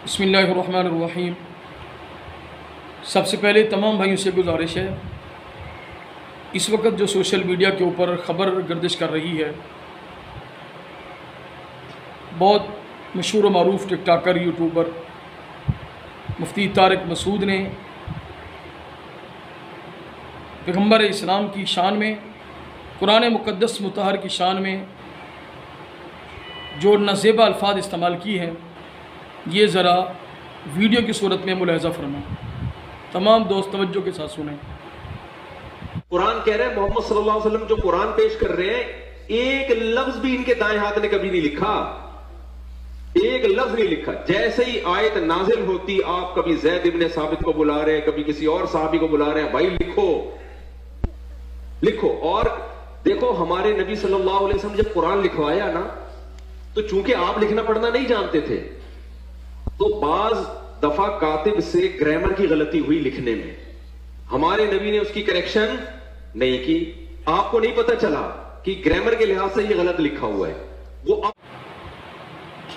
بسم اللہ الرحمن الرحیم۔ سب سے پہلے تمام بھائیوں سے گزارش ہے، اس وقت جو سوشل میڈیا کے اوپر خبر گردش کر رہی ہے، بہت مشہور و معروف ٹک ٹاکر یوٹیوبر مفتی طارق مسعود نے پیغمبر اسلام کی شان میں، قرآن مقدس مطہر کی شان میں جو نازیبا الفاظ استعمال کی ہیں، یہ ذرا ویڈیو کی صورت میں ملاحظہ فرمائیں۔ تمام دوست توجہ کے ساتھ سنیں۔ قرآن کہہ رہے ہیں محمد صلی اللہ علیہ وسلم جو قرآن پیش کر رہے ہیں، ایک لفظ بھی ان کے دائیں ہاتھ نے کبھی نہیں لکھا، ایک لفظ نہیں لکھا۔ جیسے ہی آیت نازل ہوتی، آپ کبھی زید ابن ثابت کو بلا رہے ہیں، کبھی کسی اور صحابی کو بلا رہے ہیں، بھائی لکھو لکھو۔ اور دیکھو، ہمارے نبی صلی اللہ علیہ وسلم جب قرآن لکھوایا نا، تو چونکہ آپ لکھنا پڑھنا نہیں جانتے تھے، تو بعض دفعہ کاتب سے گرامر کی غلطی ہوئی لکھنے میں، ہمارے نبی نے اس کی کریکشن نہیں کی۔ آپ کو نہیں پتا چلا کہ گرامر کے لحاظ سے یہ غلط لکھا ہوا ہے، وہ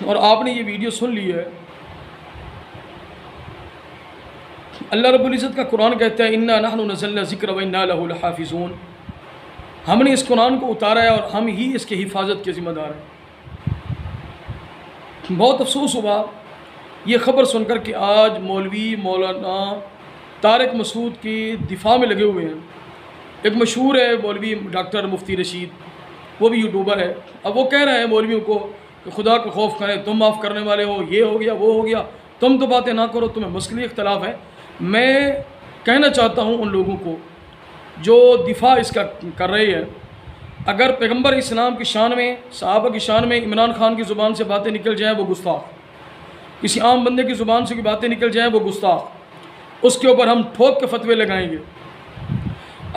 اور آپ نے یہ ویڈیو سن لی ہے۔ اللہ رب العزت کا قرآن کہتا ہے اِنَّا نَحْنُ نَزَّلْنَا الذِّكْرَ وَإِنَّا لَهُ لَحَافِظُونَ، ہم نے اس قرآن کو اتارا ہے اور ہم ہی اس کی حفاظت کے ذمہ دار ہیں۔ بہت افسوس ہوا یہ خبر سن کر کہ آج مولوی مولانا طارق مسعود کی دفاع میں لگے ہوئے ہیں۔ ایک مشہور ہے مولوی ڈاکٹر مفتی رشید، وہ بھی یوٹیوبر ہے۔ اب وہ کہہ رہے ہیں مولویوں کو کہ خدا کو خوف کریں، تم معاف کرنے والے ہو، یہ ہو گیا وہ ہو گیا، تم تو باتیں نہ کرو، تمہیں مسئلے اختلاف ہے۔ میں کہنا چاہتا ہوں ان لوگوں کو جو دفاع اس کا کر رہے ہیں، اگر پیغمبر اسلام کی شان میں، صحابہ کی شان میں عمران خان کی زبان سے باتیں نکل جائیں وہ گستاخ، کسی عام بندے کی زبان سے کوئی باتیں نکل جائیں وہ گستاخ، اس کے اوپر ہم ٹھوک کے فتوے لگائیں گے۔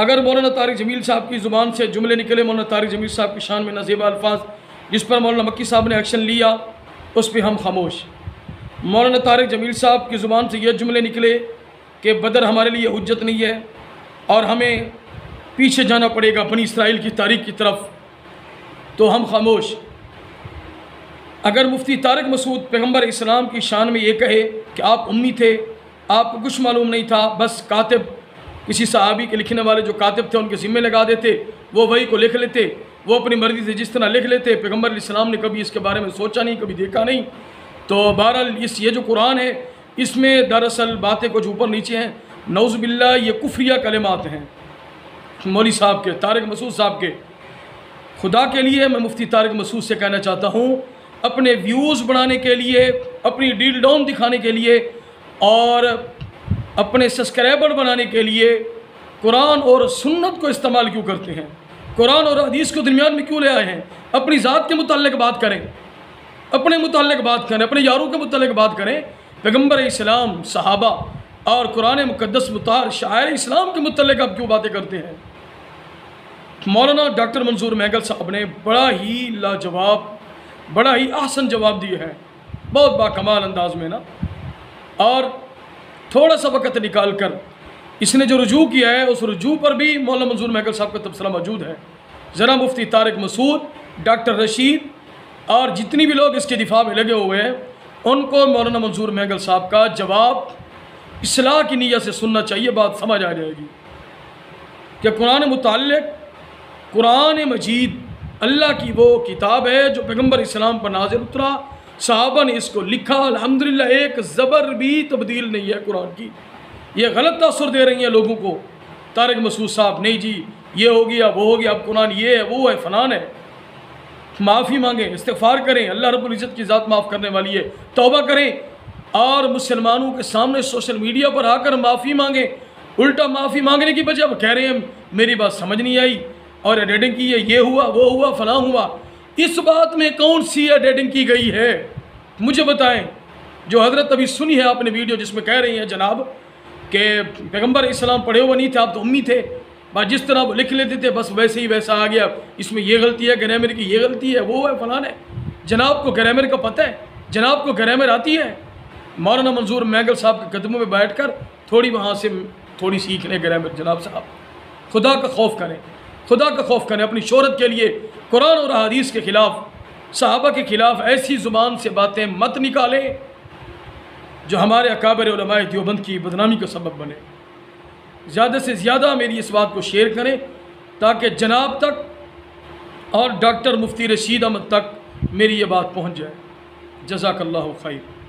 اگر مولانا طارق جمیل صاحب کی زبان سے جملے نکلے مولانا طارق جمیل صاحب کی شان میں نازیبا الفاظ، جس پر مولانا مکی صاحب نے ایکشن لیا، اس پہ ہم خاموش۔ مولانا طارق جمیل صاحب کی زبان سے یہ جملے نکلے کہ بدر ہمارے لیے حجت نہیں ہے اور ہمیں پیچھے جانا پڑے گا بنی اسرائیل کی تاریخ کی طرف، تو ہم خاموش۔ اگر مفتی طارق مسعود پیغمبر اسلام کی شان میں یہ کہے کہ آپ امی تھے، آپ کو کچھ معلوم نہیں تھا، بس کاتب کسی صحابی کے لکھنے والے جو کاتب تھے ان کے ذمہ لگا دیتے، وہ وہی کو لکھ لیتے، وہ اپنی مرضی سے جس طرح لکھ لیتے، پیغمبر اسلام نے کبھی اس کے بارے میں سوچا نہیں، کبھی دیکھا نہیں، تو بہرحال یہ جو قرآن ہے اس میں دراصل باتیں کچھ اوپر نیچے ہیں، نعوذ باللہ یہ کفریہ کلمات ہیں مولوی صاحب کے، طارق مسعود صاحب کے۔ خدا کے لیے میں مفتی طارق مسعود سے کہنا چاہتا ہوں، اپنے ویوز بڑھانے کے لیے، اپنی ڈیل ڈاؤن دکھانے کے لیے اور اپنے سبسکرائبر بنانے کے لیے قرآن اور سنت کو استعمال کیوں کرتے ہیں؟ قرآن اور حدیث کو درمیان میں کیوں لے آئے ہیں؟ اپنی ذات کے متعلق بات کریں، اپنے متعلق بات کریں، اپنے یاروں کے متعلق بات کریں۔ پیغمبر اسلام، صحابہ اور قرآن مقدس مطہر شاعر اسلام کے متعلق آپ کیوں باتیں کرتے ہیں؟ مولانا ڈاکٹر منظور مہگل صاحب نے بڑا ہی لاجواب، بڑا ہی احسن جواب دیے ہیں، بہت باکمال انداز میں نا، اور تھوڑا سا وقت نکال کر اس نے جو رجوع کیا ہے اس رجوع پر بھی مولانا منظور مہگل صاحب کا تبصرہ موجود ہے۔ ذرا مفتی طارق مسعود، ڈاکٹر رشید اور جتنی بھی لوگ اس کے دفاع میں لگے ہوئے ہیں، ان کو مولانا منظور مہگل صاحب کا جواب اصلاح کی نیت سے سننا چاہیے، بات سمجھ آ جائے گی کہ قرآن متعلق، قرآن مجید اللہ کی وہ کتاب ہے جو پیغمبر اسلام پر نازل اترا، صحابہ نے اس کو لکھا، الحمدللہ ایک زبر بھی تبدیل نہیں ہے قرآن کی۔ یہ غلط تاثر دے رہی ہیں لوگوں کو طارق مسعود صاحب، نہیں جی یہ ہو گیا وہ ہو گیا، اب قرآن یہ ہے وہ ہے فلان ہے۔ معافی مانگیں، استغفار کریں، اللہ رب العزت کی ذات معاف کرنے والی ہے، توبہ کریں اور مسلمانوں کے سامنے سوشل میڈیا پر آ کر معافی مانگیں۔ الٹا معافی مانگنے کی بجائے وہ کہہ رہے ہیں میری بات سمجھ نہیں آئی اور ایڈیٹنگ کی ہے، یہ ہوا وہ ہوا فلاں ہوا۔ اس بات میں کون سی ایڈیٹنگ کی گئی ہے مجھے بتائیں؟ جو حضرت ابھی سنی ہے آپ نے ویڈیو جس میں کہہ رہی ہیں جناب کہ پیغمبر اسلام پڑھے ہوئے نہیں تھے، آپ تو امی تھے، بس جس طرح وہ لکھ لیتے تھے بس ویسے ہی ویسا آ گیا، اس میں یہ غلطی ہے، گرامر کی یہ غلطی ہے، وہ ہے فلان ہے۔ جناب کو گرامر کا پتہ ہے؟ جناب کو گرامر آتی ہے؟ مولانا منظور مہگل صاحب کے قدموں میں بیٹھ کر تھوڑی وہاں سے تھوڑی سیکھ لیں گرامر۔ جناب صاحب خدا کا خوف کریں، خدا کا خوف کریں، اپنی شہرت کے لیے قرآن اور حدیث کے خلاف، صحابہ کے خلاف ایسی زبان سے باتیں مت نکالیں جو ہمارے اکابر علماء دیوبند کی بدنامی کا سبب بنے۔ زیادہ سے زیادہ میری اس بات کو شیئر کریں تاکہ جناب تک اور ڈاکٹر مفتی رشید احمد تک میری یہ بات پہنچ جائے۔ جزاک اللہ خیر۔